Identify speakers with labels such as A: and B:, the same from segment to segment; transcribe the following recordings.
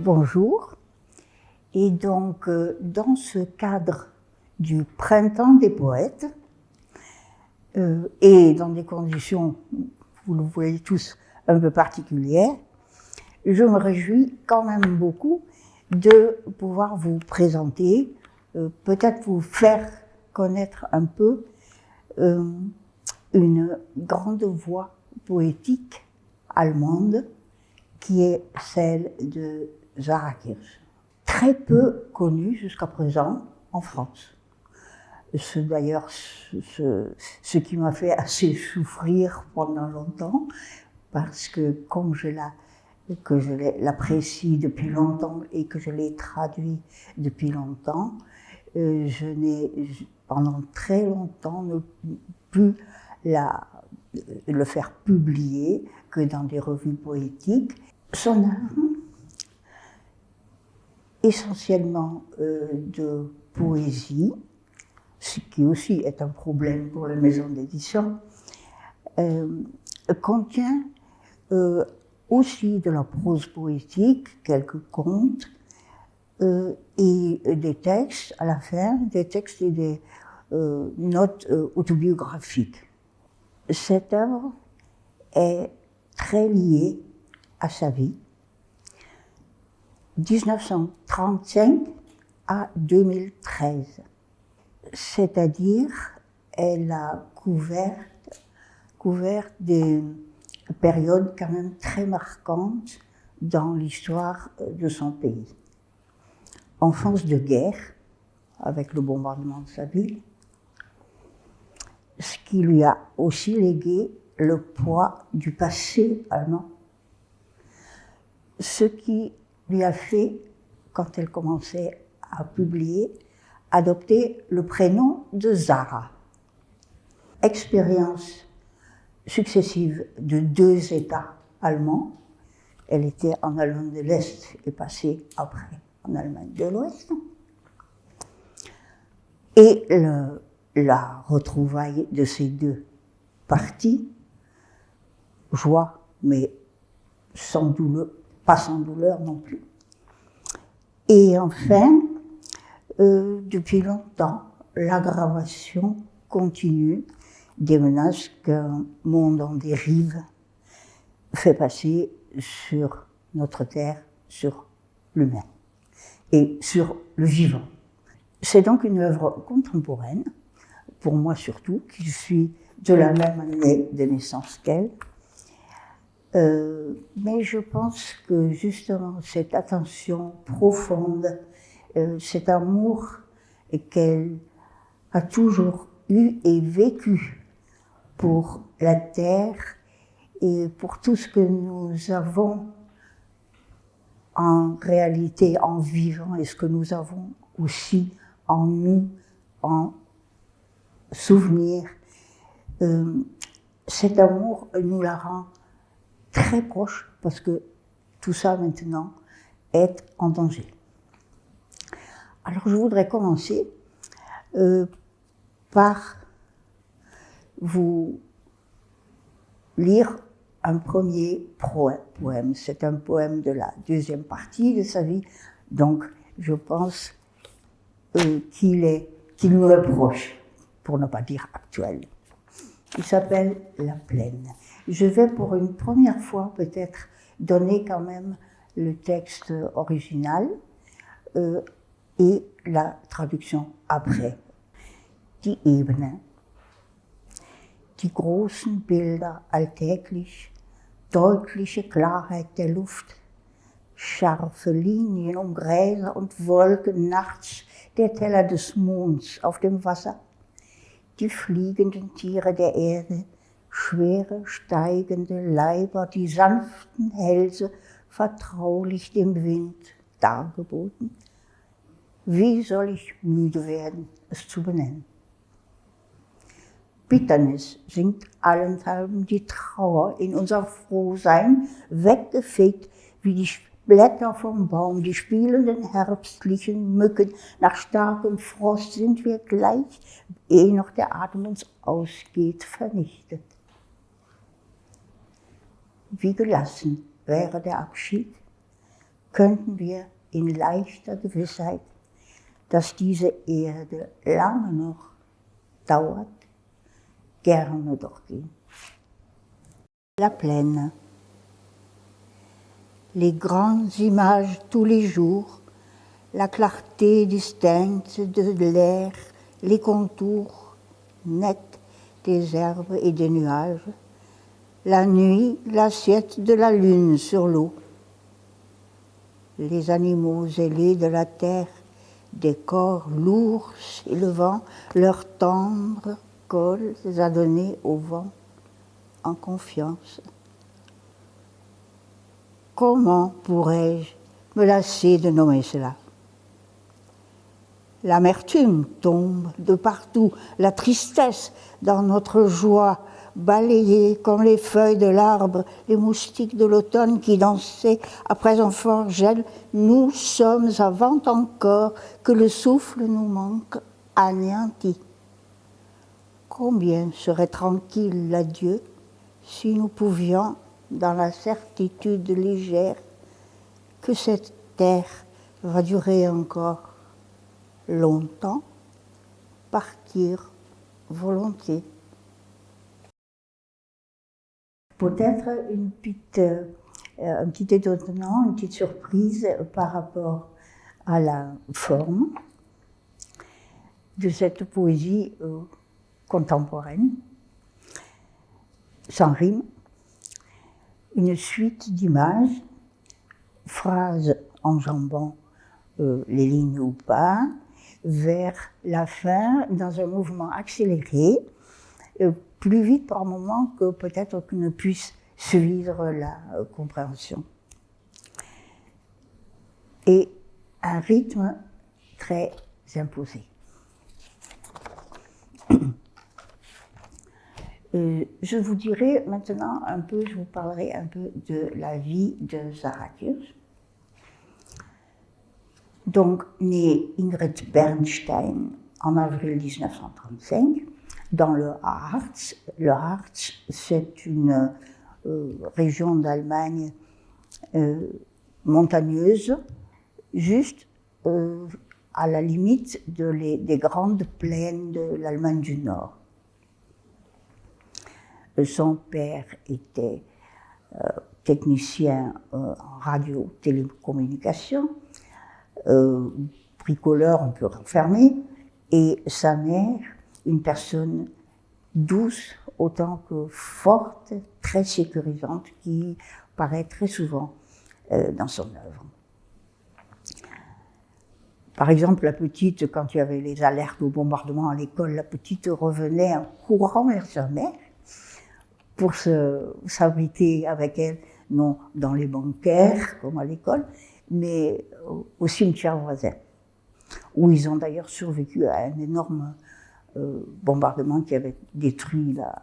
A: Bonjour. Et donc, dans ce cadre du printemps des poètes, et dans des conditions, vous le voyez tous, un peu particulières, je me réjouis quand même beaucoup de pouvoir vous présenter, peut-être vous faire connaître un peu une grande voix poétique allemande qui est celle de Sarah Kirsch. Très peu connue jusqu'à présent en France. C'est d'ailleurs ce qui m'a fait assez souffrir pendant longtemps, parce que comme je l'apprécie depuis longtemps et que je l'ai traduit depuis longtemps, je n'ai pendant très longtemps ne pu le faire publier que dans des revues poétiques. Son œuvre, essentiellement de poésie, ce qui aussi est un problème pour les maisons d'édition, contient aussi de la prose poétique, quelques contes, et des textes à la fin, des textes et des notes autobiographiques. Cette œuvre est très liée à sa vie, 1935 à 2013. C'est-à-dire, elle a couvert des périodes quand même très marquantes dans l'histoire de son pays. Enfance de guerre, avec le bombardement de sa ville, ce qui lui a aussi légué le poids du passé allemand, ce qui lui a fait, quand elle commençait à publier, adopter le prénom de Sarah. Expérience successive de 2 États allemands. Elle était en Allemagne de l'Est et passée après en Allemagne de l'Ouest. Et la retrouvaille de ces 2 parties, joie, mais sans douleur, pas sans douleur non plus. Et enfin, depuis longtemps, l'aggravation continue des menaces qu'un monde en dérive fait passer sur notre terre, sur l'humain et sur le vivant. C'est donc une œuvre contemporaine, pour moi surtout, qui suis de la même année de naissance qu'elle. Mais je pense que justement cette attention profonde, cet amour qu'elle a toujours eu et vécu pour la terre et pour tout ce que nous avons en réalité en vivant et ce que nous avons aussi en nous, en souvenir, cet amour nous la rend très proche parce que tout ça maintenant est en danger. Alors je voudrais commencer par vous lire un premier poème. C'est un poème de la 2e partie de sa vie, donc je pense qu'il nous est proche, pour ne pas dire actuel. Il s'appelle La Plaine. Je vais pour une première fois peut-être donner quand même le texte original et la traduction après. Die Ebene. Die großen Bilder alltäglich, deutliche Klarheit der Luft, scharfe Linien um Gräser und Wolken nachts, der Teller des Monds auf dem Wasser, die fliegenden Tiere der Erde, schwere, steigende Leiber, die sanften Hälse, vertraulich dem Wind dargeboten. Wie soll ich müde werden, es zu benennen? Bitternis singt allenthalben die Trauer in unser Frohsein, weggefegt wie die Blätter vom Baum, die spielenden herbstlichen Mücken. Nach starkem Frost sind wir gleich, ehe noch der Atem uns ausgeht, vernichtet. Wie gelassen wäre der Abschied, könnten wir in leichter Gewissheit, dass diese Erde lange noch dauert, gerne durchgehen. La plaine. Les grandes images tous les jours, la clarté distincte de l'air, les contours nets des herbes et des nuages, la nuit, l'assiette de la lune sur l'eau, les animaux ailés de la terre, des corps lourds s'élevant, leurs tendres cols adonnés au vent, en confiance. Comment pourrais-je me lasser de nommer cela? L'amertume tombe de partout, la tristesse dans notre joie, balayée comme les feuilles de l'arbre, les moustiques de l'automne qui dansaient après un fort gel. Nous sommes avant encore que le souffle nous manque, anéantis. Combien serait tranquille l'adieu si nous pouvions, dans la certitude légère que cette terre va durer encore longtemps, partir volontiers. Peut-être un petit étonnement, une petite surprise par rapport à la forme de cette poésie contemporaine, sans rime, une suite d'images, phrases enjambant les lignes ou pas, vers la fin, dans un mouvement accéléré, plus vite par moment que peut-être qu'on ne puisse suivre la compréhension. Et un rythme très imposé. Je vous dirai maintenant un peu, je vous parlerai un peu de la vie de Zarathustra. Donc, né Ingrid Bernstein en avril 1935, dans le Harz. Le Harz, c'est une région d'Allemagne montagneuse, juste à la limite des grandes plaines de l'Allemagne du Nord. Son père était technicien en radio-télécommunication, bricoleur un peu renfermé, et sa mère, une personne douce autant que forte, très sécurisante, qui paraît très souvent dans son œuvre. Par exemple, la petite, quand il y avait les alertes au bombardement à l'école, la petite revenait en courant vers sa mère pour s'abriter avec elle, non dans les bunkers comme à l'école, mais au cimetière voisin, où ils ont d'ailleurs survécu à un énorme bombardement qui avait détruit la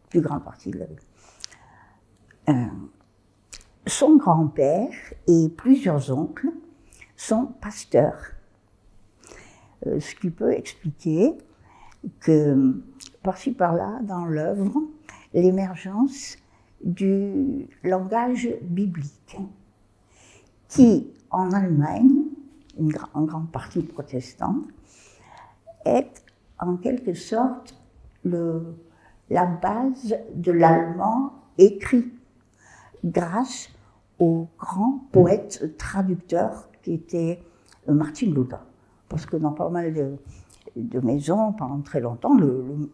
A: plus grande partie de la ville. Son grand-père et plusieurs oncles sont pasteurs, ce qui peut expliquer que par-ci par-là, dans l'œuvre, l'émergence du langage biblique, qui, en Allemagne, en grande partie protestante, est en quelque sorte la base de l'allemand écrit, grâce au grand poète traducteur qui était Martin Luther. Parce que dans pas mal de maisons, pendant très longtemps, le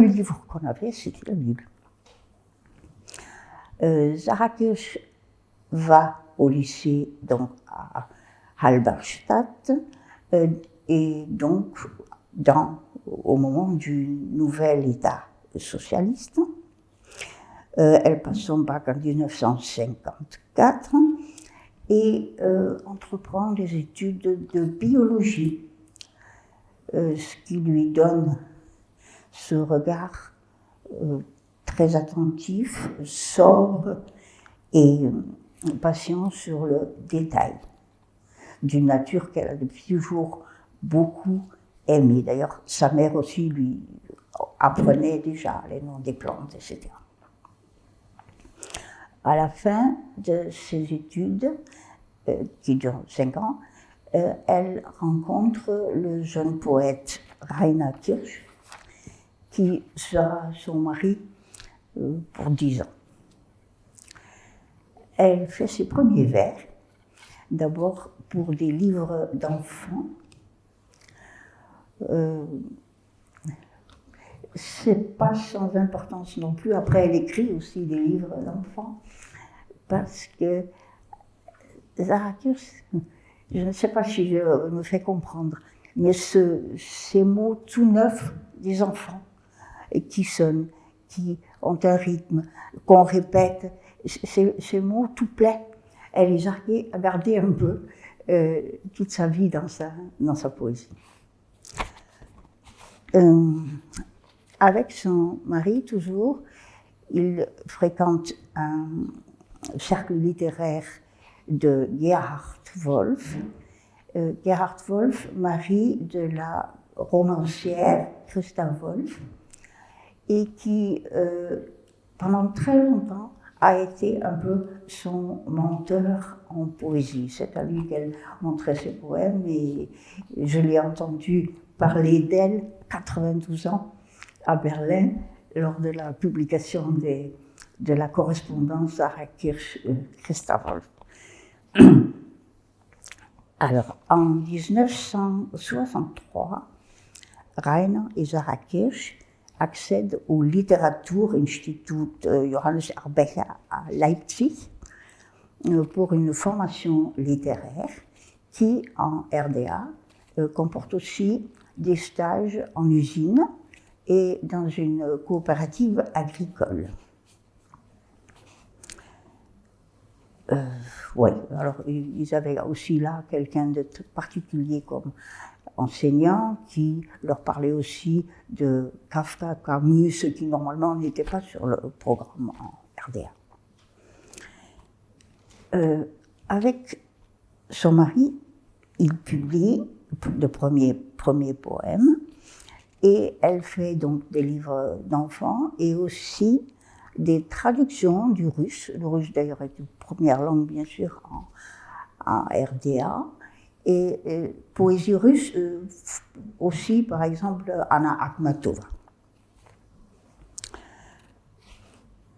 A: livre qu'on avait, c'était la Bible. Zarathustra va au lycée donc à Halberstadt et donc au moment du nouvel État socialiste. Elle passe son bac en 1954 et entreprend des études de biologie, ce qui lui donne ce regard très attentif, sobre et patient sur le détail, d'une nature qu'elle a depuis toujours beaucoup aimée. D'ailleurs, sa mère aussi lui apprenait déjà les noms des plantes, etc. À la fin de ses études, qui dure 5 ans, elle rencontre le jeune poète Rainer Kirsch, qui sera son mari pour 10 ans. Elle fait ses premiers vers, d'abord pour des livres d'enfants. C'est pas sans importance non plus. Après, elle écrit aussi des livres d'enfants, parce que Zahra Kirsch, je ne sais pas si je me fais comprendre, mais ces mots tout neufs des enfants, qui sonnent, qui ont un rythme, qu'on répète, ces mots tout pleins, elle les a gardés un peu toute sa vie dans sa poésie. Avec son mari, toujours, il fréquente un cercle littéraire de Gerhard Wolf. Gerhard Wolf, mari de la romancière Christa Wolf, et qui, pendant très longtemps, a été un peu son menteur en poésie. C'est à lui qu'elle montrait ses poèmes, et je l'ai entendu parler d'elle, 92 ans, à Berlin, lors de la publication de la correspondance Zahra Kirsch-Christa Wolf. Alors, en 1963, Rainer et Zahra Kirsch accèdent au Literaturinstitut Johannes Arbecher à Leipzig pour une formation littéraire qui, en RDA, comporte aussi des stages en usine et dans une coopérative agricole. Oui, alors ils avaient aussi là quelqu'un de particulier comme enseignant qui leur parlait aussi de Kafka, Camus, ce qui normalement n'était pas sur le programme en RDA. Avec son mari, il publie de premiers poèmes, et elle fait donc des livres d'enfants et aussi des traductions du russe. Le russe d'ailleurs est une première langue bien sûr en RDA, et poésie russe aussi, par exemple Anna Akhmatova.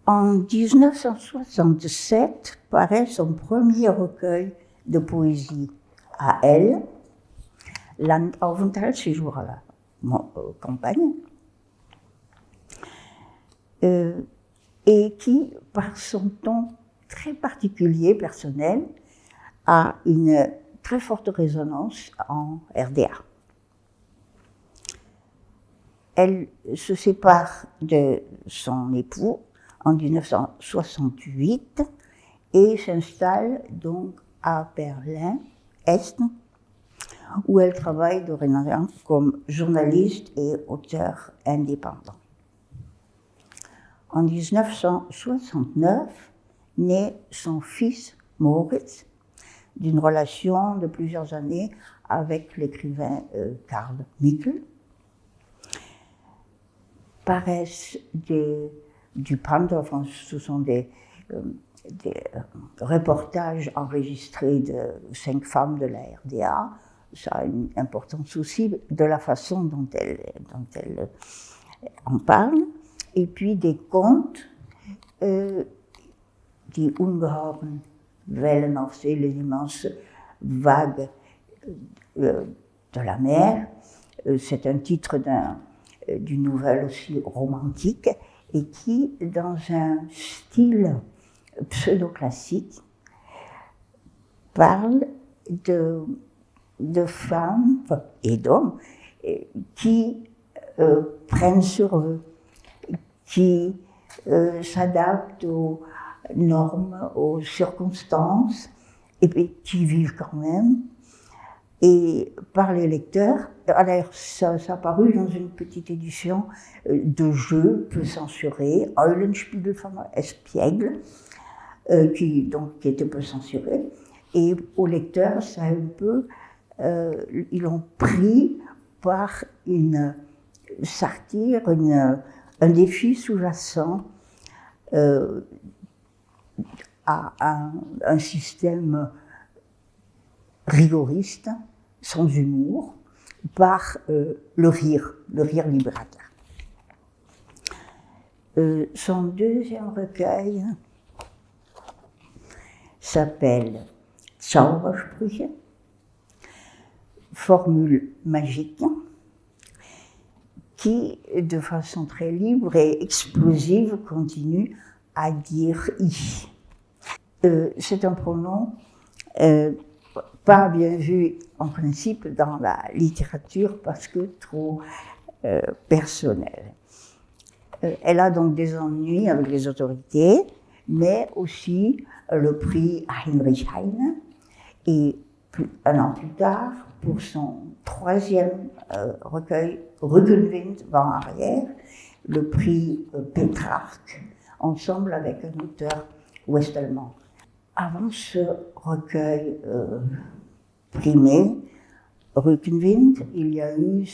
A: En 1967 paraît son premier recueil de poésie à elle, Landaufenthalt, séjour à la campagne, et qui, par son ton très particulier, personnel, a une très forte résonance en RDA. Elle se sépare de son époux en 1968 et s'installe donc à Berlin-Est, où elle travaille dorénavant comme journaliste et auteur indépendant. En 1969 naît son fils Moritz, d'une relation de plusieurs années avec l'écrivain Carl Michel. Paraissent du Panther, enfin, ce sont des reportages enregistrés de 5 femmes de la RDA. Ça a une importance aussi de la façon dont elle en parle. Et puis des contes, die ungeheuren Wellen auf See, les immenses vagues de la mer. C'est un titre d'une nouvelle aussi romantique, et qui, dans un style pseudo-classique, parle de femmes et d'hommes qui prennent sur eux, qui s'adaptent aux normes, aux circonstances, et puis qui vivent quand même. Et par les lecteurs, alors ça a paru dans une petite édition de jeu peu censurée, Eulenspiegel von Espiègle, qui était peu censurée. Et aux lecteurs, ça a un peu, ils l'ont pris par une satire, un défi sous-jacent à un système rigoriste, sans humour, par le rire libérateur. Son deuxième recueil s'appelle Zaubersprüche, formules magiques, qui, de façon très libre et explosive, continue à dire « i ». C'est un pronom pas bien vu en principe dans la littérature parce que trop personnel. Elle a donc des ennuis avec les autorités, mais aussi le prix Heinrich Heine, et un an plus tard, pour son troisième recueil, Rückenwind, vent arrière, le prix Pétrarque, ensemble avec un auteur ouest-allemand. Avant ce recueil primé, Rückenwind, il y a eu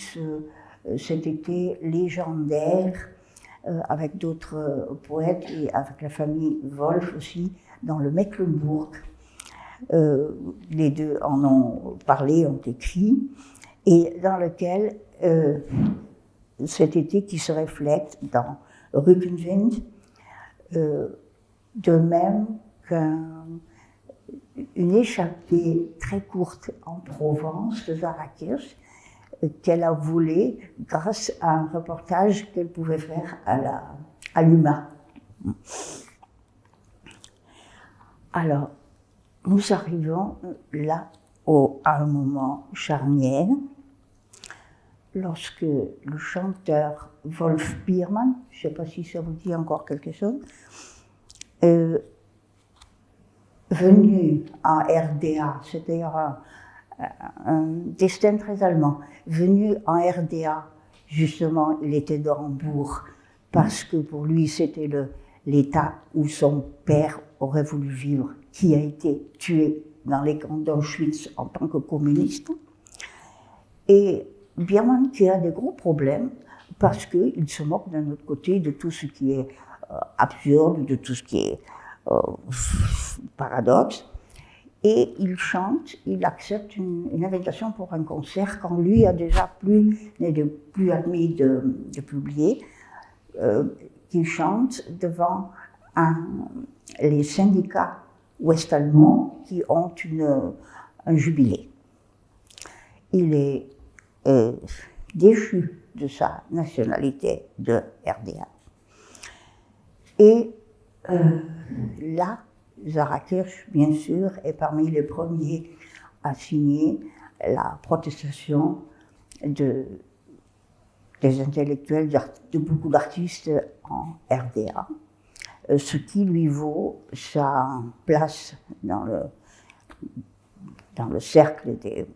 A: cet été légendaire avec d'autres poètes et avec la famille Wolf aussi, dans le Mecklembourg. Les deux en ont parlé, ont écrit, et dans lequel cet été qui se reflète dans Rückenwind, de même qu'une échappée très courte en Provence de Zara Kirsch, qu'elle a volé grâce à un reportage qu'elle pouvait faire à l'UMA. Alors, nous arrivons là à un moment charnière, lorsque le chanteur Wolf Biermann, je ne sais pas si ça vous dit encore quelque chose, venu en RDA, c'est d'ailleurs un destin très allemand, venu en RDA, justement, il était de Hambourg, parce que pour lui, c'était l'État où son père aurait voulu vivre, qui a été tué dans les camps d'Auschwitz en tant que communiste. Et Biermann qui a des gros problèmes, parce qu'il se moque d'un autre côté de tout ce qui est absurde, de tout ce qui est paradoxe. Et il chante, il accepte une invitation pour un concert quand lui a déjà n'est plus admis de publier, qu'il chante devant les syndicats ouest-allemands qui ont un jubilé. Il est déchu de sa nationalité de RDA. Et là, Zara Kirsch, bien sûr, est parmi les premiers à signer la protestation des intellectuels, de beaucoup d'artistes en RDA, ce qui lui vaut sa place dans le cercle des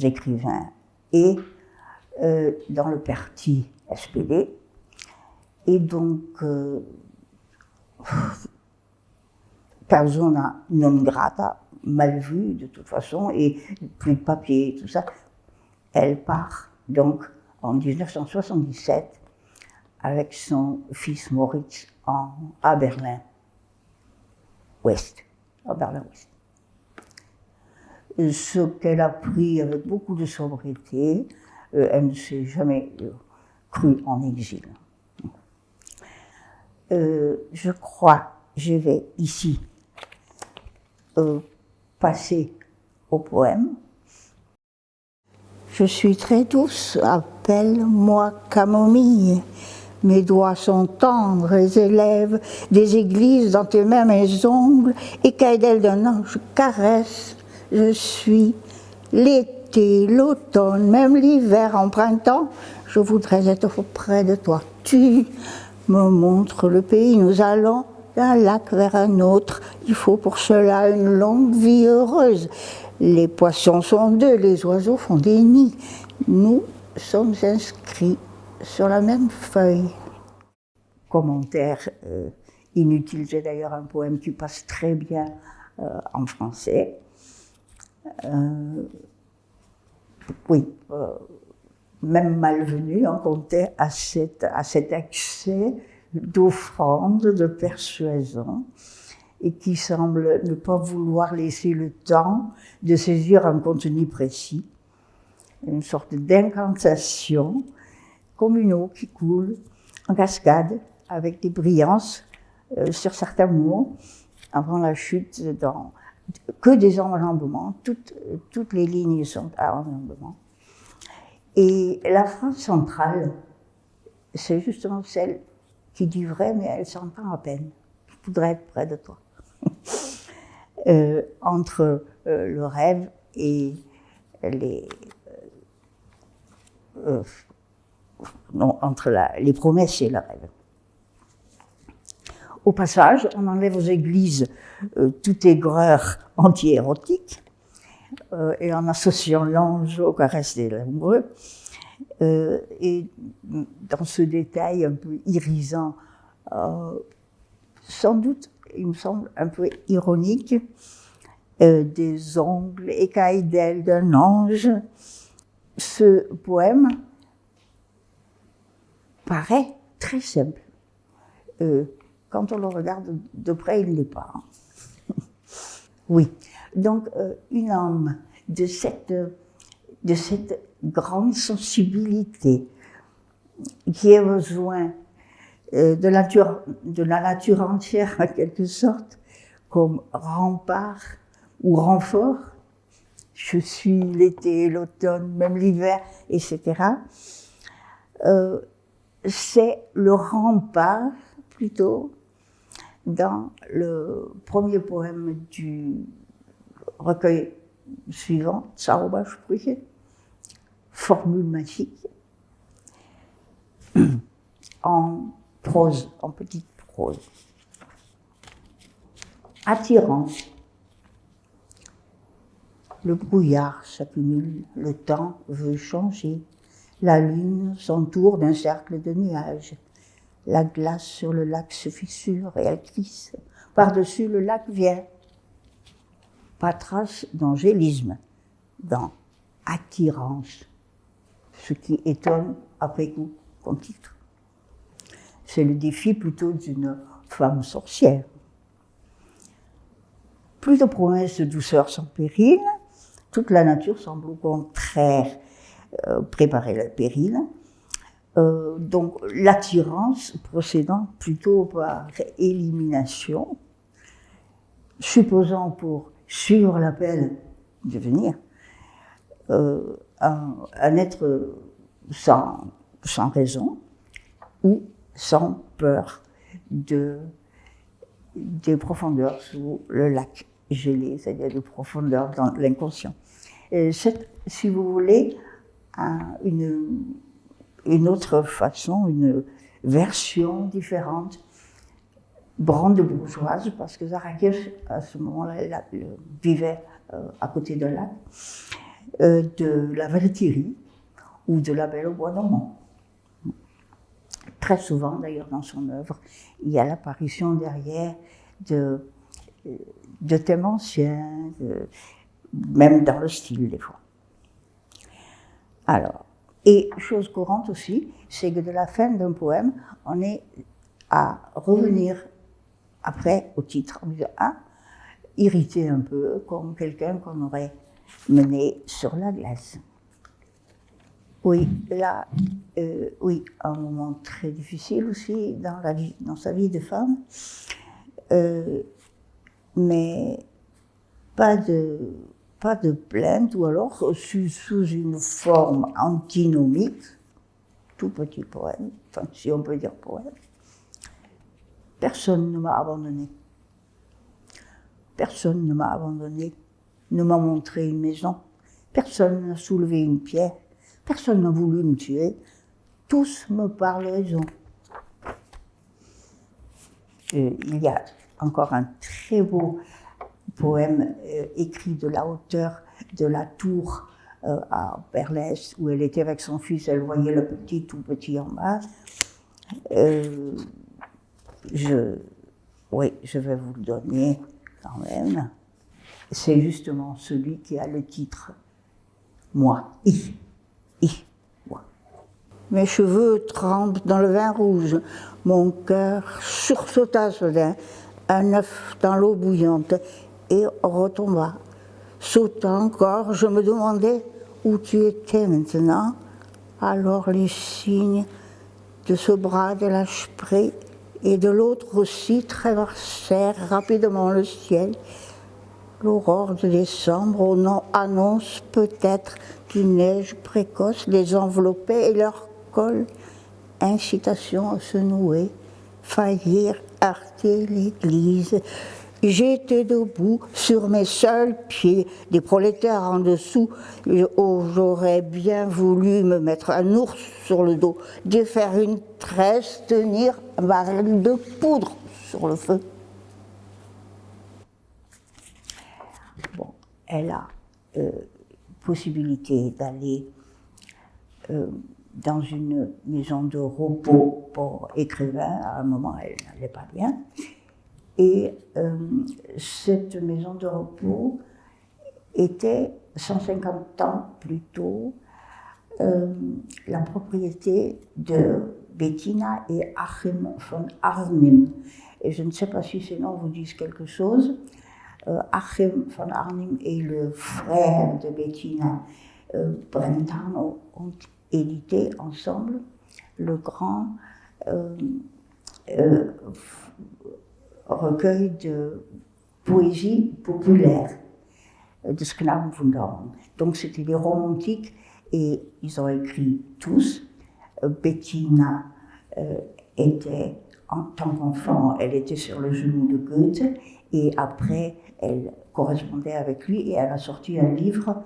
A: écrivains et dans le parti SPD. Et donc, persona non grata, mal vue de toute façon, et plus de papier, tout ça. Elle part donc en 1977 avec son fils Moritz à Berlin-Ouest. Ce qu'elle a pris avec beaucoup de sobriété, elle ne s'est jamais crue en exil. Je crois, je vais ici passer au poème. Je suis très douce, appelle-moi camomille. Mes doigts sont tendres et élèvent des églises dans tes mains mes ongles, écailles d'ailes d'un ange caresse. Je suis l'été, l'automne, même l'hiver en printemps. Je voudrais être auprès de toi. Tu me montres le pays, nous allons d'un lac vers un autre. Il faut pour cela une longue vie heureuse. Les poissons sont deux, les oiseaux font des nids. Nous sommes inscrits sur la même feuille. Commentaire inutile, c'est d'ailleurs un poème qui passe très bien en français. Oui, même malvenu, on comptait à cet excès d'offrande, de persuasion. et qui semble ne pas vouloir laisser le temps de saisir un contenu précis. Une sorte d'incantation, comme une eau qui coule en cascade, avec des brillances sur certains mots, avant la chute dans que des enjambements, toutes les lignes sont à enjambement. Et la phrase centrale, c'est justement celle qui dit vrai, mais elle s'entend à peine. Je voudrais être près de toi. Entre le rêve et les promesses et le rêve. Au passage, on enlève aux églises toute aigreur anti-érotique et en associant l'ange aux caresses des amoureux. Et dans ce détail un peu irisant, sans doute, il me semble, un peu ironique, des ongles écailles d'ailes d'un ange, ce poème paraît très simple. Quand on le regarde de près, il ne l'est pas. Oui, donc une âme de cette grande sensibilité qui a besoin de la nature entière, en quelque sorte, comme rempart ou renfort. Je suis l'été, l'automne, même l'hiver, etc. C'est le rempart, plutôt, dans le premier poème du recueil suivant, Zaubersprüche, formule magique, en prose, en petite prose. Attirant. Le brouillard s'accumule, le temps veut changer. La lune s'entoure d'un cercle de nuages. La glace sur le lac se fissure et elle glisse. Par-dessus, le lac vient. Pas trace d'angélisme dans attirance, ce qui étonne après coup comme titre. C'est le défi plutôt d'une femme sorcière. Plus de promesses de douceur sans péril, toute la nature semble au contraire préparer le péril. Donc l'attirance procédant plutôt par élimination, supposant pour suivre l'appel de venir un être sans raison ou sans peur des profondeurs sous le lac gelé, c'est-à-dire des profondeurs dans l'inconscient. Si vous voulez, une autre façon, une version différente, brandebourgeoise, parce que Zaraqesh, à ce moment-là, vivait à côté de lac, de la Valkyrie ou de la Belle au bois dormant. Très souvent, d'ailleurs, dans son œuvre, il y a l'apparition derrière de thèmes anciens, même dans le style, des fois. Alors, et chose courante aussi, c'est que de la fin d'un poème, on est à revenir après au titre, en disant irrité un peu, comme quelqu'un qu'on aurait mené sur la glace. Oui, là, oui, un moment très difficile aussi dans sa vie de femme, mais pas de plainte, ou alors sous une forme antinomique, tout petit poème, enfin si on peut dire poème. Personne ne m'a abandonné. Personne ne m'a abandonné, ne m'a montré une maison. Personne n'a soulevé une pierre. Personne n'a voulu me tuer. Tous me parlent raison. Il y a encore un très beau poème écrit de la hauteur de la tour à Perlès, où elle était avec son fils, elle voyait le petit, tout petit en bas. Oui, je vais vous le donner quand même. C'est justement celui qui a le titre « Moi ». Moi. Mes cheveux trempent dans le vin rouge, mon cœur sursauta soudain. un œuf dans l'eau bouillante et retomba. Sautant encore, je me demandais où tu étais maintenant. Alors les signes de ce bras de la Spree et de l'autre aussi traversèrent rapidement le ciel. L'aurore de décembre annonce peut-être qu'une neige précoce les enveloppait et leur col, incitation à se nouer, faillir heurter l'église. J'étais debout sur mes seuls pieds, des prolétaires en dessous. J'aurais bien voulu me mettre un ours sur le dos, défaire une tresse, tenir un baril de poudre sur le feu. Bon, elle a possibilité d'aller dans une maison de repos pour écrivains. À un moment, elle n'allait pas bien. Et cette maison de repos était, 150 ans plus tôt, la propriété de Bettina et Achim von Arnim. Et je ne sais pas si ces noms vous disent quelque chose. Achim von Arnim est le frère de Bettina. Brentano ont édité ensemble le grand recueil de poésie populaire de Knabenwunderung. Donc c'était des romantiques et ils ont écrit tous. Bettina était, en tant qu'enfant, elle était sur le genou de Goethe et après elle correspondait avec lui et elle a sorti un livre,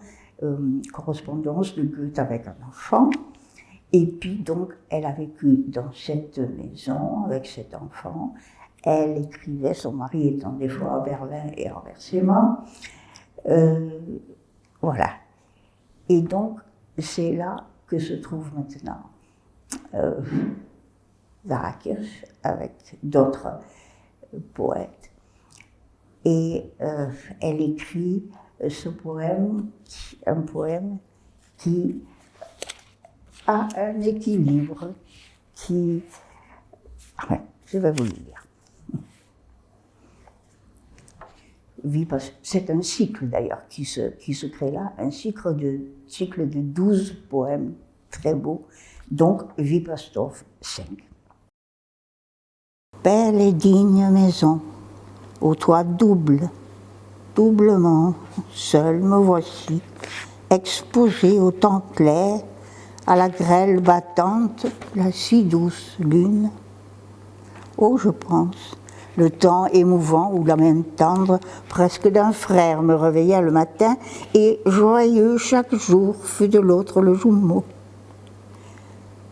A: Correspondance de Goethe avec un enfant. Et puis donc elle a vécu dans cette maison avec cet enfant. Elle écrivait, son mari étant des fois à Berlin et inversement. Voilà. Et donc, c'est là que se trouve maintenant Sarah Kirsch avec d'autres poètes. Et elle écrit ce poème, un poème qui a un équilibre qui... Enfin, je vais vous le lire. C'est un cycle d'ailleurs qui se crée là, un cycle de 12 poèmes très beaux, donc Wippersdorf 5. Belle et digne maison, au toit double, doublement, seul me voici, exposé au temps clair, à la grêle battante, la si douce lune. Oh, je pense, le temps émouvant ou la main tendre presque d'un frère me réveilla le matin et joyeux chaque jour fut de l'autre le jumeau.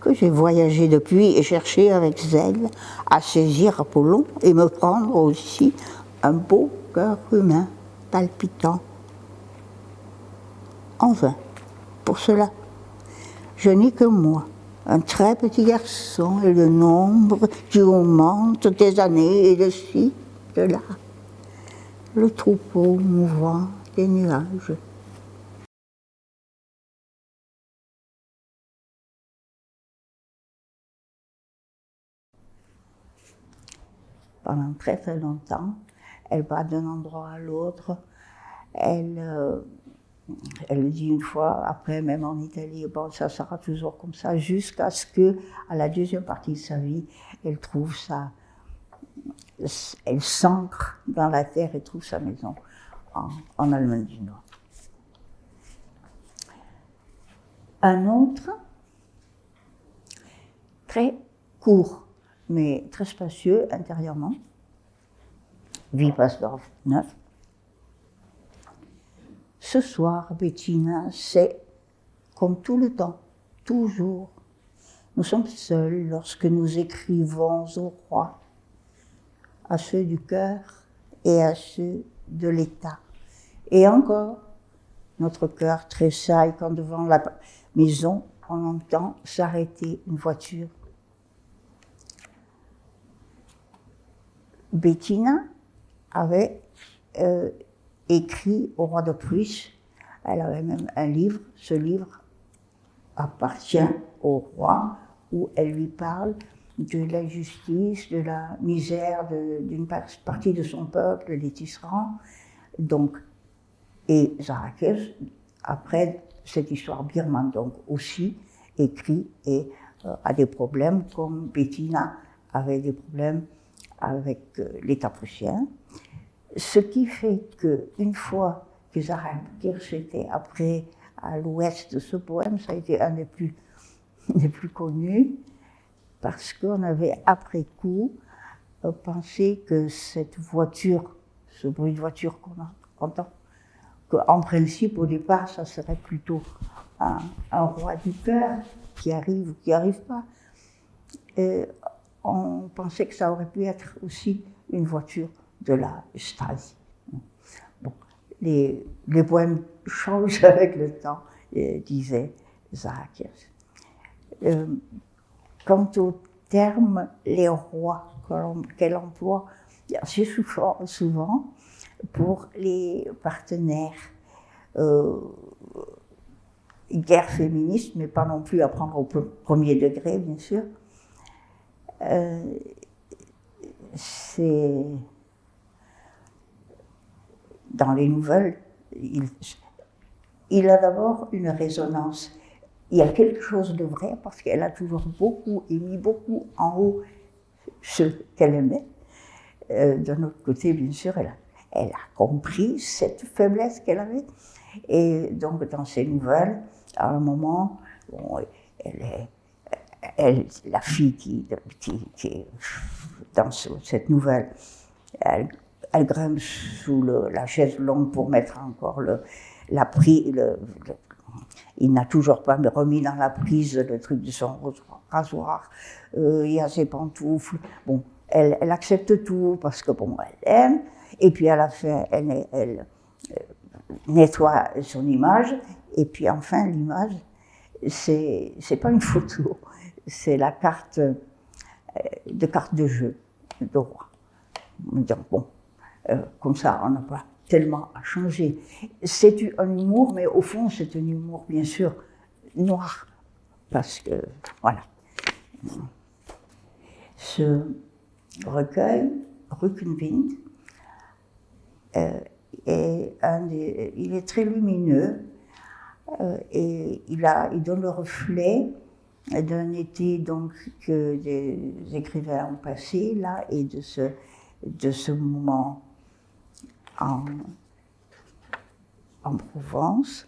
A: Que j'ai voyagé depuis et cherché avec zèle à saisir Apollon et me prendre aussi un beau cœur humain palpitant. En vain, pour cela, je n'ai que moi, un très petit garçon et le nombre qui augmente des années et de ci, de là, le troupeau mouvant des nuages. Pendant très très longtemps, elle va d'un endroit à l'autre, elle le dit une fois, après même en Italie, bon, ça sera toujours comme ça, jusqu'à ce que, à la deuxième partie de sa vie, elle trouve ça, elle s'ancre dans la terre et trouve sa maison en Allemagne du Nord. Un autre, très court, mais très spacieux intérieurement, Wippersdorf 9. Ce soir, Bettina, c'est comme tout le temps, toujours. Nous sommes seuls lorsque nous écrivons au roi, à ceux du cœur et à ceux de l'État. Et encore, notre cœur tressaille quand devant la maison, on entend s'arrêter une voiture. Bettina avait écrit au roi de Prusse, elle avait même un livre, ce livre appartient au roi, où elle lui parle de l'injustice, de la misère d'une partie de son peuple, les tisserands. Donc, et Zarakis, après cette histoire birmane, donc aussi écrit et a des problèmes comme Bettina avait des problèmes avec l'État prussien. Ce qui fait qu'une fois que Zarakis était après à l'ouest de ce poème, ça a été un des plus connus, parce qu'on avait après coup pensé que cette voiture, ce bruit de voiture qu'on entend, qu'en principe au départ ça serait plutôt un roi du cœur qui arrive ou qui n'arrive pas. Et on pensait que ça aurait pu être aussi une voiture de la Stasi. Bon, les poèmes changent avec le temps, disait Zarakis. Quant au terme les rois qu'elle emploie assez souvent pour les partenaires, guerre féministe, mais pas non plus à prendre au premier degré, bien sûr. C'est dans les nouvelles, il a d'abord une résonance. Il y a quelque chose de vrai parce qu'elle a toujours beaucoup et mis beaucoup en haut ce qu'elle aimait. D'un autre côté, bien sûr, elle a compris cette faiblesse qu'elle avait. Et donc, dans ses nouvelles, à un moment, bon, la fille qui est dans cette nouvelle, elle grimpe sous la chaise longue pour mettre encore la prise. Il n'a toujours pas remis dans la prise le truc de son rasoir. Il y a ses pantoufles. Bon, elle accepte tout parce que bon, elle aime. Et puis à la fin, elle nettoie son image. Et puis enfin, l'image, c'est pas une photo, c'est la carte de jeu de roi. Donc bon, comme ça, on n'a pas tellement à changer. C'est un humour, mais au fond, c'est un humour, bien sûr, noir. Parce que, voilà. Ce recueil, Rückenwind, il est très lumineux et il donne le reflet d'un été donc, que des écrivains ont passé là et de ce moment en Provence.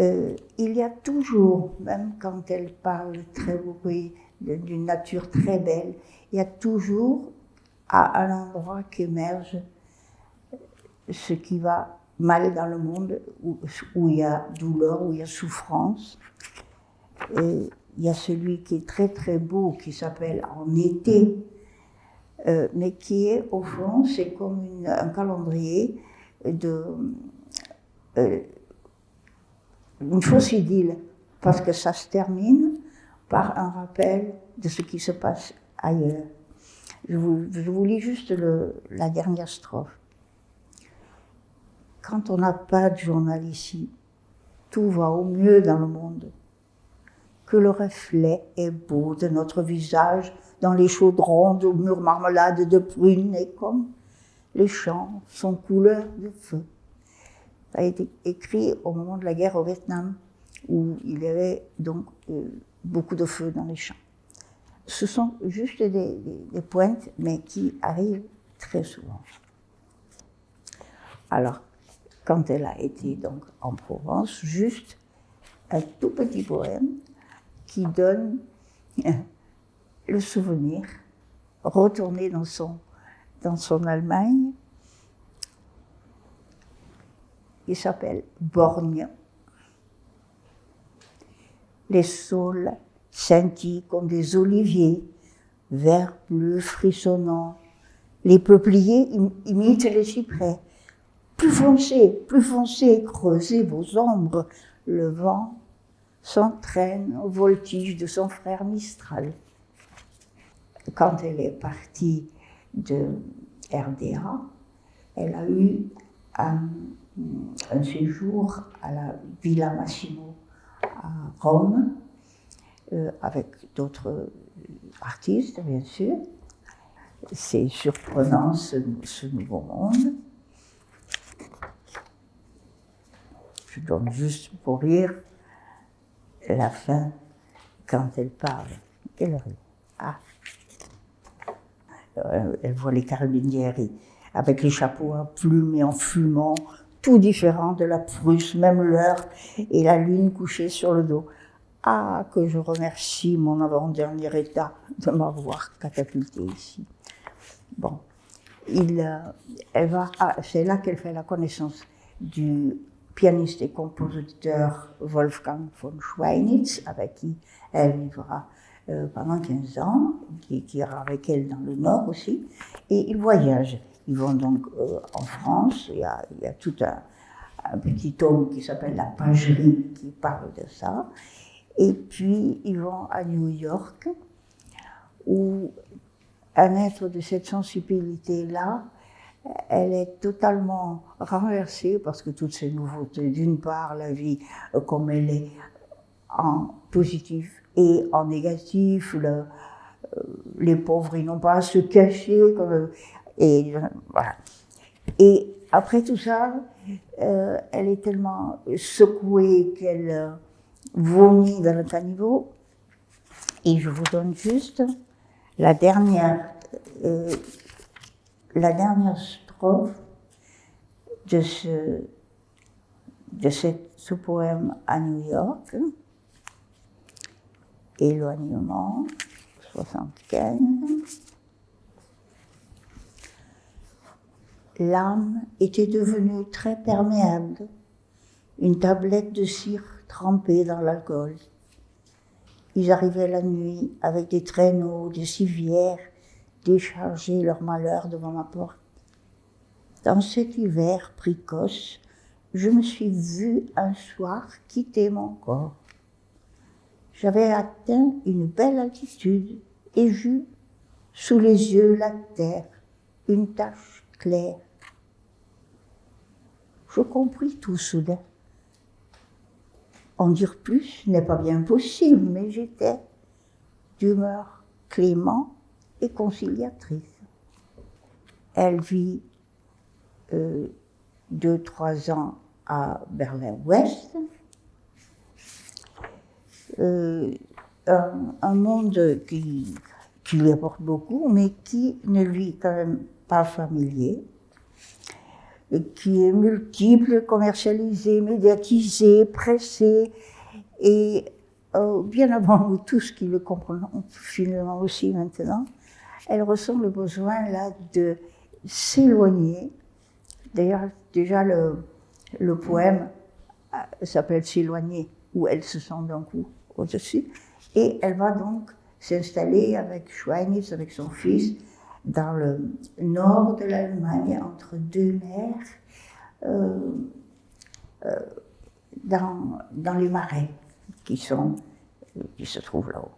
A: Il y a toujours, même quand elle parle très beaucoup d'une nature très belle, il y a toujours à un endroit qu'émerge ce qui va mal dans le monde, où il y a douleur, où il y a souffrance. Et il y a celui qui est très très beau, qui s'appelle En été, mais qui est au fond, c'est comme un calendrier une fausse idylle, parce que ça se termine par un rappel de ce qui se passe ailleurs. Je vous lis juste la dernière strophe. Quand on n'a pas de journal ici, tout va au mieux dans le monde. Que le reflet est beau de notre visage dans les chaudrons de mûres marmelades de prunes et comme les champs sont couleur de feu. Ça a été écrit au moment de la guerre au Vietnam, où il y avait donc beaucoup de feu dans les champs. Ce sont juste des pointes, mais qui arrivent très souvent. Alors, quand elle a été donc en Provence, juste un tout petit poème qui donne le souvenir, retourné dans son Allemagne. Il s'appelle Borgne. Les saules scintillent comme des oliviers, vert bleu frissonnant. Les peupliers imitent les cyprès. Plus foncez, creusez vos ombres. Le vent s'entraîne au voltige de son frère Mistral. Quand elle est partie de RDA, elle a eu un séjour à la Villa Massimo à Rome, avec d'autres artistes, bien sûr. C'est surprenant ce nouveau monde. Je donne juste pour rire la fin quand elle parle. Elle rit. Ah. Elle voit les carabinieri avec les chapeaux à plumes et en fumant, tout différent de la Prusse, même l'heure et la lune couchée sur le dos. Ah, que je remercie mon avant-dernier état de m'avoir catapulté ici. Bon, c'est là qu'elle fait la connaissance du pianiste et compositeur Wolfgang von Schweinitz, avec qui elle vivra pendant 15 ans, qui ira avec elle dans le Nord aussi, et ils voyagent. Ils vont donc en France, il y a tout un petit tome qui s'appelle La Pagerie qui parle de ça, et puis ils vont à New York, où un être de cette sensibilité-là, elle est totalement renversée parce que toutes ces nouveautés, d'une part la vie comme elle est en positif et en négatif, les pauvres ils n'ont pas à se cacher, et voilà. Et après tout ça, elle est tellement secouée qu'elle vomit dans le caniveau, et je vous donne juste la dernière strophe de ce poème à New York, Éloignement, 75. L'âme était devenue très perméable, une tablette de cire trempée dans l'alcool. Ils arrivaient la nuit avec des traîneaux, des civières, décharger leur malheur devant ma porte. Dans cet hiver précoce, je me suis vue un soir quitter mon corps. J'avais atteint une belle altitude et j'eus sous les yeux la terre, une tache claire. Je compris tout soudain. En dire plus n'est pas bien possible, mais j'étais d'humeur clément et conciliatrice. Elle vit 2-3 ans à Berlin-Ouest, un monde qui lui apporte beaucoup, mais qui ne lui est quand même pas familier, qui est multiple, commercialisé, médiatisé, pressé, et bien avant nous tous qui le comprenons finalement aussi maintenant, elle ressent le besoin là de s'éloigner. D'ailleurs, déjà le poème s'appelle S'éloigner, où elle se sent d'un coup au-dessus, et elle va donc s'installer avec Schweinitz, avec son fils, dans le nord de l'Allemagne, entre deux mers, dans les marais qui se trouvent là-haut.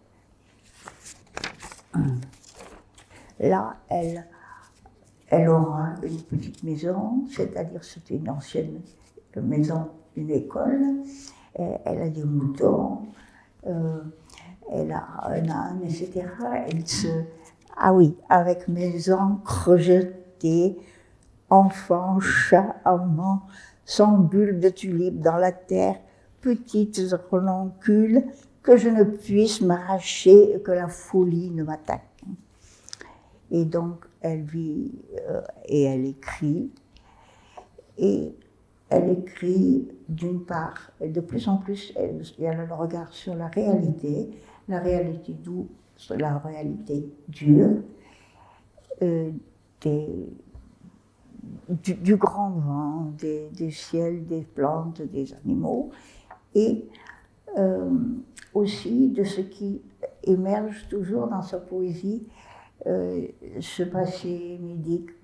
A: Là, elle aura une petite maison, c'est-à-dire c'était une ancienne maison, une école. Elle a des moutons, elle a un âne, etc. Ah oui, avec maison crojetée, enfants, chats, amants, sans bulles de tulipes dans la terre, petites renoncules, que je ne puisse m'arracher et que la folie ne m'attaque. Et donc, elle vit et elle écrit. Et elle écrit d'une part, et de plus en plus, elle a le regard sur la réalité douce, la réalité dure, du grand vent, des ciels, des plantes, des animaux, et aussi de ce qui émerge toujours dans sa poésie, ce passé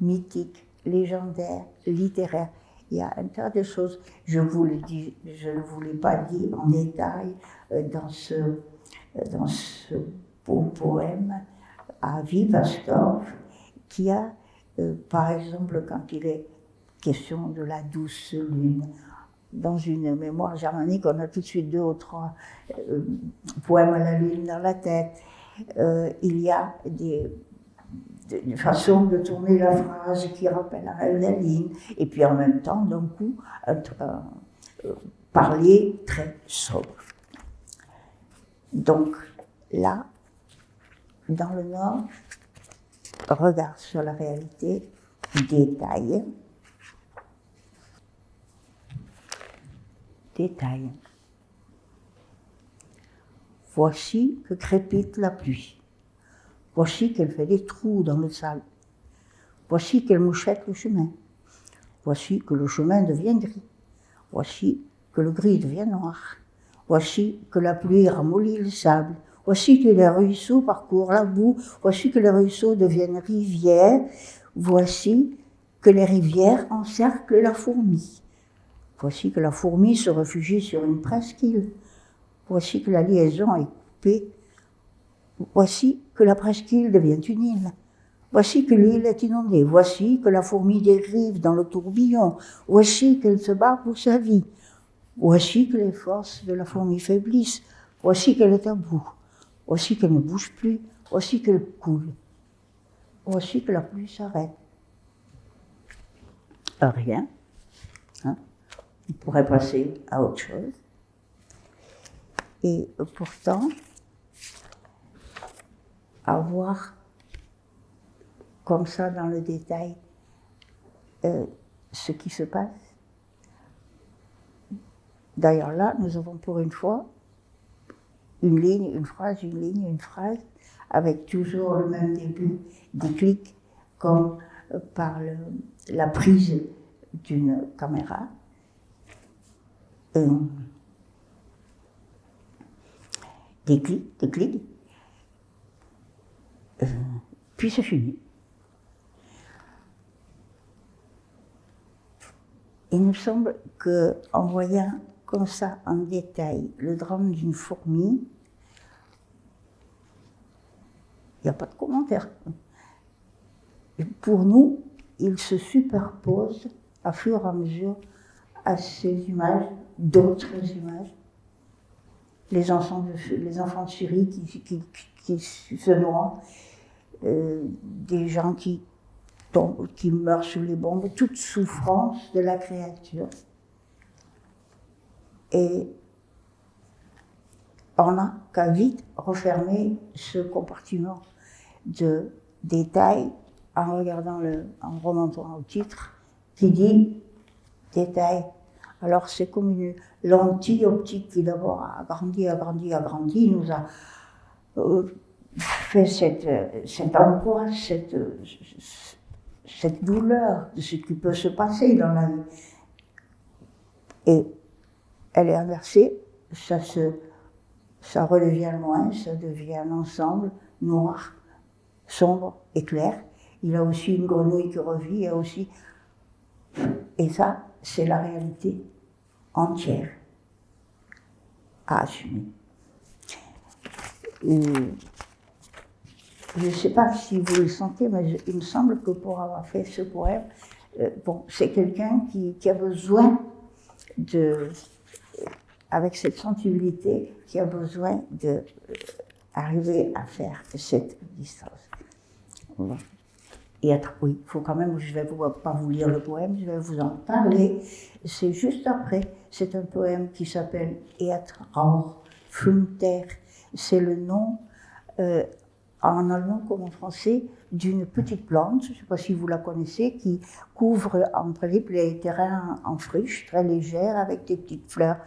A: mythique, légendaire, littéraire. Il y a un tas de choses, je ne vous l'ai pas dit en détail dans ce beau poème à Vivastorf, qui a, par exemple, quand il est question de la douce lune dans une mémoire germanique, on a tout de suite 2 ou 3 poèmes à la lune dans la tête. Il y a une façon de tourner la phrase qui rappelle la ligne, et puis en même temps, d'un coup, parler très sobre. Donc là, dans le Nord, regard sur la réalité, détail. Voici que crépite la pluie. Voici qu'elle fait des trous dans le sable. Voici qu'elle mouchette le chemin. Voici que le chemin devient gris. Voici que le gris devient noir. Voici que la pluie ramollit le sable. Voici que les ruisseaux parcourent la boue. Voici que les ruisseaux deviennent rivières. Voici que les rivières encerclent la fourmi. Voici que la fourmi se réfugie sur une presqu'île. Voici que la liaison est coupée. Voici que la presqu'île devient une île. Voici que l'île est inondée. Voici que la fourmi dérive dans le tourbillon. Voici qu'elle se bat pour sa vie. Voici que les forces de la fourmi faiblissent. Voici qu'elle est à bout. Voici qu'elle ne bouge plus. Voici qu'elle coule. Voici que la pluie s'arrête. Rien. Hein? On pourrait passer à autre chose. Et pourtant, avoir comme ça dans le détail ce qui se passe. D'ailleurs là, nous avons pour une fois une ligne, une phrase, une ligne, une phrase, avec toujours le même début, déclic, comme par la prise d'une caméra. Déclic, puis c'est fini. Il me semble qu'en voyant comme ça en détail le drame d'une fourmi, il n'y a pas de commentaire. Pour nous, il se superpose à fur et à mesure à ces images, d'autres images. Les enfants de Syrie qui se noient, des gens qui tombent, qui meurent sous les bombes, toute souffrance de la créature. Et on n'a qu'à vite refermer ce compartiment de détails en en remontant au titre qui dit détail. Alors c'est comme une lentille optique qui d'abord a agrandi, nous a fait cette angoisse, cette douleur de ce qui peut se passer dans la vie. Et elle est inversée, ça redevient loin, ça devient un ensemble noir, sombre et clair. Il y a aussi une grenouille qui revit, il y a aussi... Et ça, c'est la réalité entière à assumer. Et je ne sais pas si vous le sentez, mais il me semble que pour avoir fait ce poème, c'est quelqu'un qui a besoin avec cette sensibilité, qui a besoin d'arriver à faire cette distance. Voilà. Et oui, il faut quand même, je ne vais pas vous lire le poème, je vais vous en parler. C'est juste après. C'est un poème qui s'appelle Erdrauch Flunder. C'est le nom, en allemand comme en français, d'une petite plante, je ne sais pas si vous la connaissez, qui couvre entre les terrains en friche, très légère, avec des petites fleurs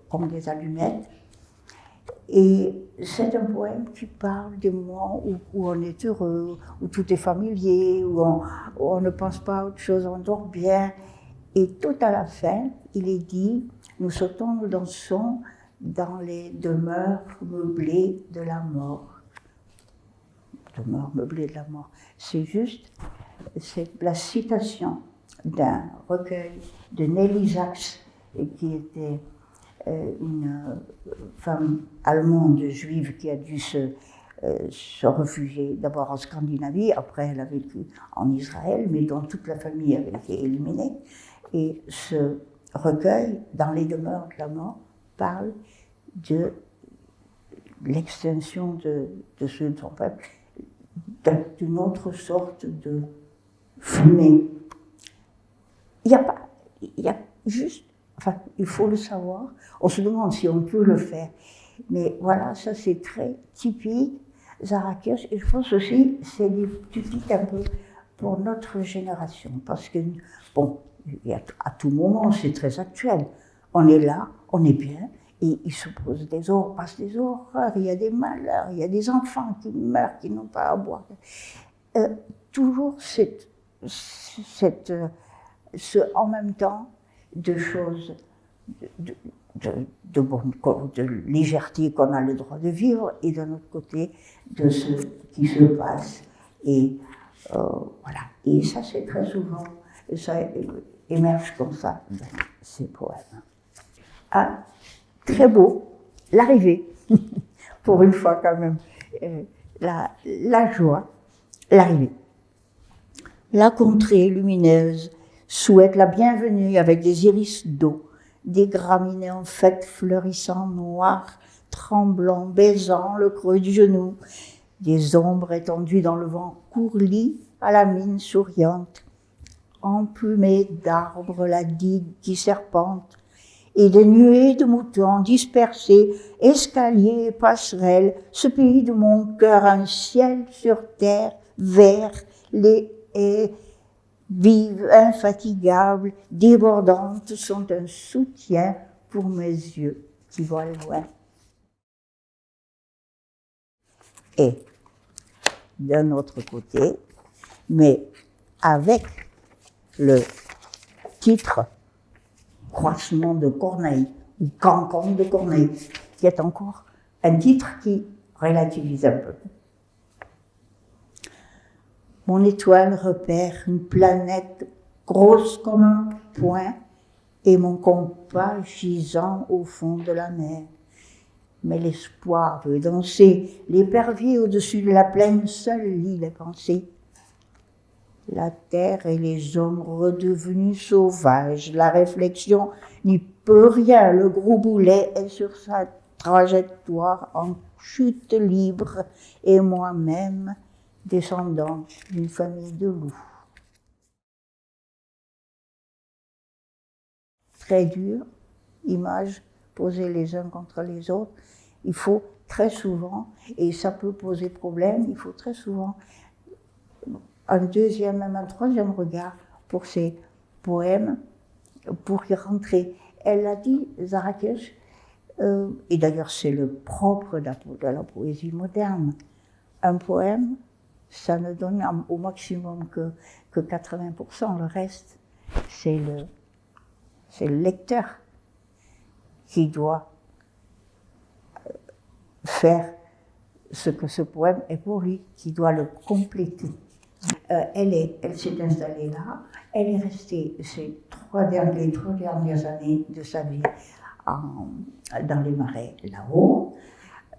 A: comme des allumettes. Et c'est un poème qui parle des moments où on est heureux, où tout est familier, où on ne pense pas à autre chose, on dort bien. Et tout à la fin, il est dit, nous sautons, nous dansons dans les demeures meublées de la mort. Demeures meublées de la mort. C'est juste la citation d'un recueil de Nelly Sachs, qui était une femme allemande juive qui a dû se réfugier d'abord en Scandinavie, après elle a vécu en Israël, mais dont toute la famille avait été éliminée. Et ce recueil, dans les demeures de la mort, parle de l'extinction de ceux de son peuple, d'une autre sorte de fumée. Il y a juste, enfin, il faut le savoir, on se demande si on peut le faire, mais voilà, ça c'est très typique Zarathustre, et je pense aussi c'est typique un peu pour notre génération, parce que, bon, à tout moment, c'est très actuel. On est là, on est bien, et il se passe des horreurs, il y a des malheurs, il y a des enfants qui meurent, qui n'ont pas à boire. Toujours en même temps, de choses, de légèreté qu'on a le droit de vivre, et d'un autre côté, de ce qui se passe. Et voilà. Et ça, c'est très souvent, ça émerge comme ça dans ces poèmes. Ah, très beau, l'arrivée, pour une fois quand même, la joie, l'arrivée. La contrée lumineuse souhaite la bienvenue avec des iris d'eau, des graminées en fête fleurissant noirs, tremblants, baisant le creux du genou, des ombres étendues dans le vent courlis à la mine souriante, emplumées d'arbres la digue qui serpente, et des nuées de moutons dispersés, escaliers et passerelles, ce pays de mon cœur, un ciel sur terre, vert, les haies vives, infatigables, débordantes, sont un soutien pour mes yeux qui voient loin. Et d'un autre côté, mais avec le titre Croisement de Corneille ou Cancan de Corneille, qui est encore un titre qui relativise un peu. Mon étoile repère une planète grosse comme un poing et mon compas gisant au fond de la mer. Mais l'espoir veut danser, l'épervier au-dessus de la plaine seul lit les pensées. La terre et les hommes redevenus sauvages, la réflexion n'y peut rien, le gros boulet est sur sa trajectoire en chute libre et moi-même descendant d'une famille de loups. Très dur, images posées les uns contre les autres, il faut très souvent, et ça peut poser problème, il faut très souvent un deuxième, même un troisième regard pour ces poèmes, pour y rentrer. Elle a dit, Zarathustre, et d'ailleurs c'est le propre de la poésie moderne, un poème, ça ne donne au maximum que 80%, le reste, c'est le lecteur qui doit faire ce que ce poème est pour lui, qui doit le compléter. Elle s'est installée là, elle est restée les 3 dernières années de sa vie dans les marais là-haut.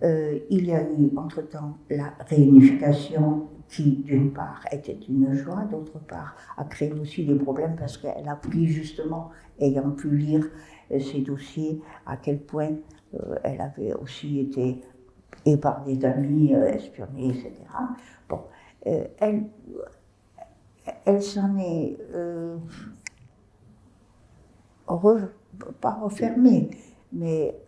A: Il y a eu entre-temps la réunification qui, d'une part, était une joie, d'autre part, a créé aussi des problèmes parce qu'elle a pris justement, ayant pu lire ses dossiers, à quel point elle avait aussi été épargnée d'amis, espionnée, etc. Bon, elle s'en est pas refermée, mais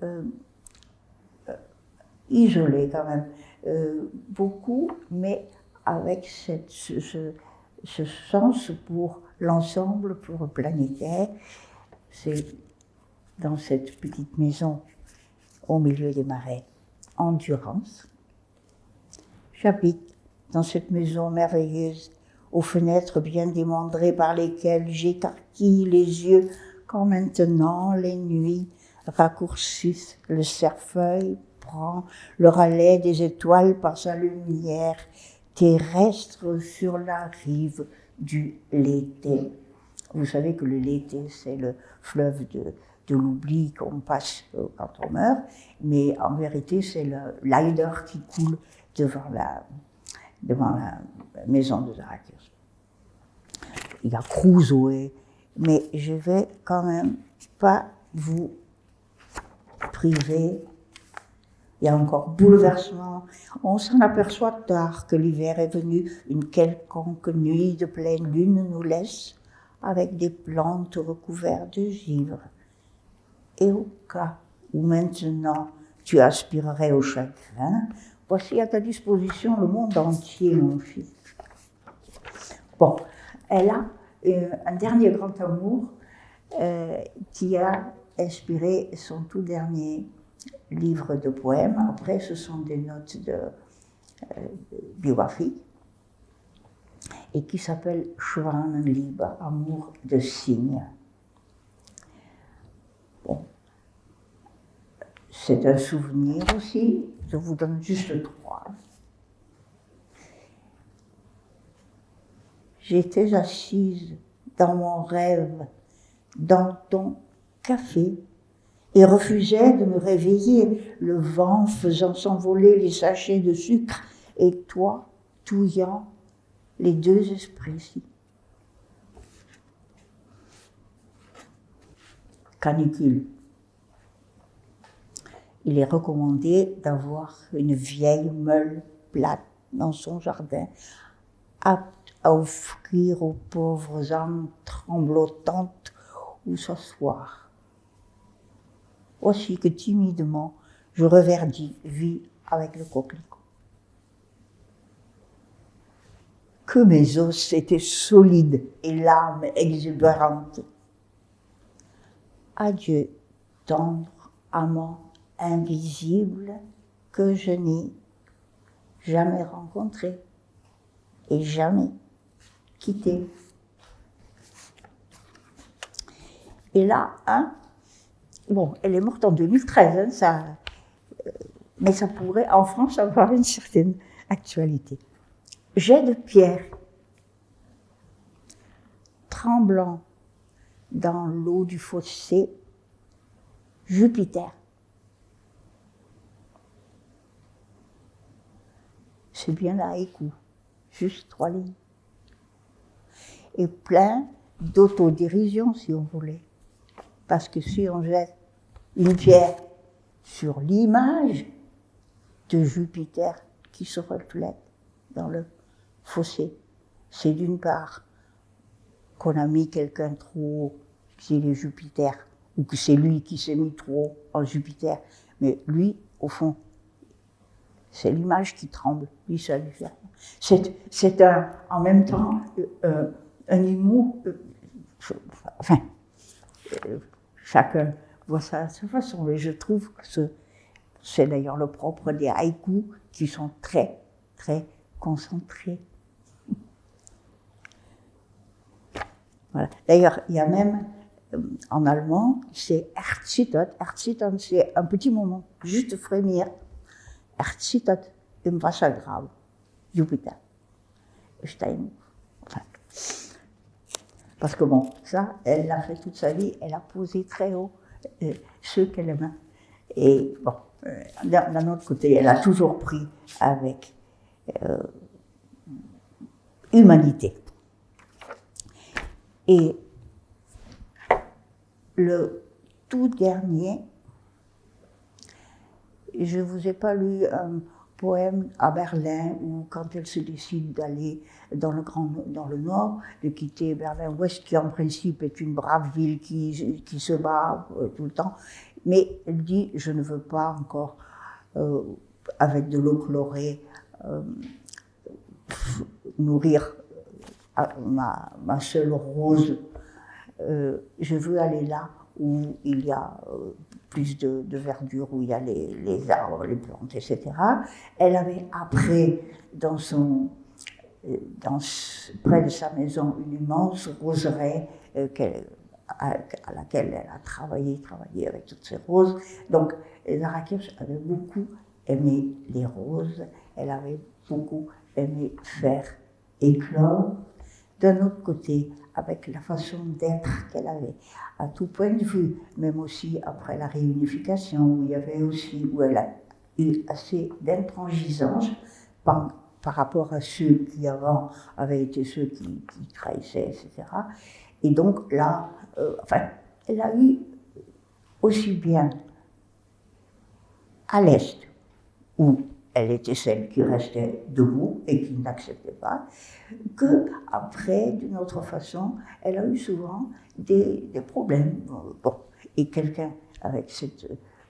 A: isolée quand même, beaucoup, mais avec ce sens pour l'ensemble, pour le planétaire. C'est dans cette petite maison au milieu des marais, Endurance. J'habite dans cette maison merveilleuse, aux fenêtres bien démembrées par lesquelles j'écarquille les yeux quand maintenant les nuits raccourcissent le cerfeuil, prend le relais des étoiles par sa lumière terrestre sur la rive du Lété. Vous savez que le Lété, c'est le fleuve de l'oubli qu'on passe quand on meurt, mais en vérité, c'est l'Eider qui coule devant la maison de Zarathustre. Il y a Crusoe, mais je vais quand même pas vous priver. Il y a encore bouleversement. On s'en aperçoit tard que l'hiver est venu. Une quelconque nuit de pleine lune nous laisse avec des plantes recouvertes de givre. Et au cas où maintenant tu aspirerais au chagrin, voici à ta disposition le monde entier, mon fils. Bon, elle a un dernier grand amour qui a inspiré son tout dernier livre de poèmes. Après, ce sont des notes de biographie, et qui s'appelle Schwanenliebe, amour de cygne. Bon. C'est un souvenir aussi, je vous donne juste 3. J'étais assise dans mon rêve, dans ton café, et refusais de me réveiller, le vent faisant s'envoler les sachets de sucre, et toi, touillant les 2 esprits. Canicule. Il est recommandé d'avoir une vieille meule plate dans son jardin, apte à offrir aux pauvres âmes tremblotantes où s'asseoir. Voici que timidement, je reverdis, vis avec le coquelicot. Que mes os étaient solides et l'âme exubérante. Adieu, tendre amant invisible que je n'ai jamais rencontré et jamais quitté. Et là, bon, elle est morte en 2013, mais ça pourrait en France avoir une certaine actualité. Jet de pierre, tremblant dans l'eau du fossé, Jupiter. C'est bien la haïku, juste 3 lignes. Et plein d'autodérision, si on voulait. Parce que si on jette une pierre sur l'image de Jupiter qui se reflète dans le fossé, c'est d'une part qu'on a mis quelqu'un trop haut, c'est les Jupiter, ou que c'est lui qui s'est mis trop haut en Jupiter, mais lui, au fond, c'est l'image qui tremble, lui ça lui fait rien. C'est en même temps un humour, chacun voit ça à sa façon, mais je trouve que c'est d'ailleurs le propre des haïkus qui sont très, très concentrés. Voilà. D'ailleurs, il y a même en allemand, c'est Herzzittert. Herzzittern, c'est un petit moment, juste frémir. Herzzittert im Wassergrab, Jupiter. Stein. Enfin, parce que bon, ça, elle l'a fait toute sa vie, elle a posé très haut ceux qu'elle aimait. Et bon, d'un autre côté, elle a toujours pris avec humanité. Et le tout dernier, je ne vous ai pas lu un poème à Berlin où quand elle se décide d'aller dans le nord, de quitter Berlin-Ouest, qui en principe est une brave ville qui se bat tout le temps, mais elle dit « je ne veux pas encore, avec de l'eau chlorée, nourrir ma seule rose, je veux aller là où il y a plus de verdure, où il y a les arbres, les plantes, etc. » Elle avait après, près de sa maison, une immense roseraie à laquelle elle a travaillé avec toutes ces roses. Donc, Zara Kirsch avait beaucoup aimé les roses, elle avait beaucoup aimé faire éclore. D'un autre côté, avec la façon d'être qu'elle avait, à tout point de vue, même aussi après la réunification, où elle a eu assez d'intransigeance par rapport à ceux qui avant avaient été ceux qui trahissaient, etc. Et donc là, enfin, elle a eu aussi bien à l'Est, où elle était celle qui restait debout et qui n'acceptait pas, qu'après, d'une autre façon, elle a eu souvent des problèmes. Bon, et quelqu'un avec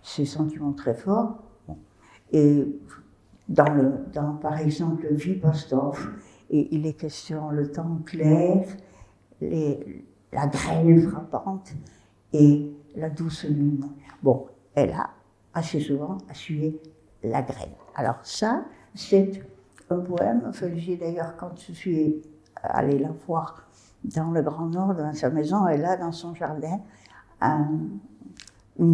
A: ces sentiments très forts, bon, et par exemple, Vipastorf, et il est question le temps clair, la grêle frappante et la douce lune. Bon, elle a assez souvent essuyé la grêle. Alors ça, c'est un poème, enfin, j'ai d'ailleurs, quand je suis allée la voir dans le Grand Nord, dans sa maison, elle a dans son jardin une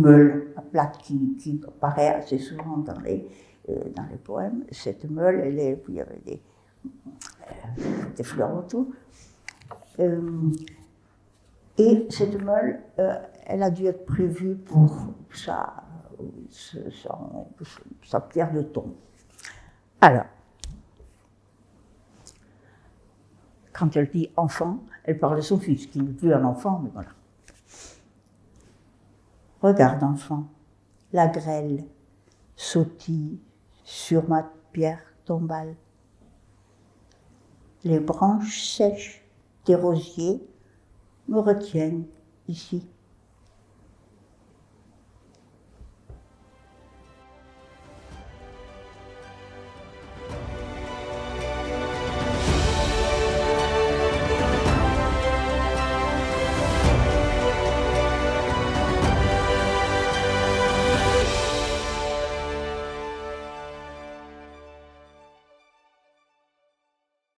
A: meule à plate qui apparaît assez souvent dans les poèmes. Cette meule, puis il y avait des fleurs autour. Et cette meule, elle a dû être prévue pour sa pierre de tombe. Alors, quand elle dit enfant, elle parle de son fils, qui n'est plus un enfant, mais voilà. Regarde, enfant, la grêle sautille sur ma pierre tombale. Les branches sèches des rosiers me retiennent ici.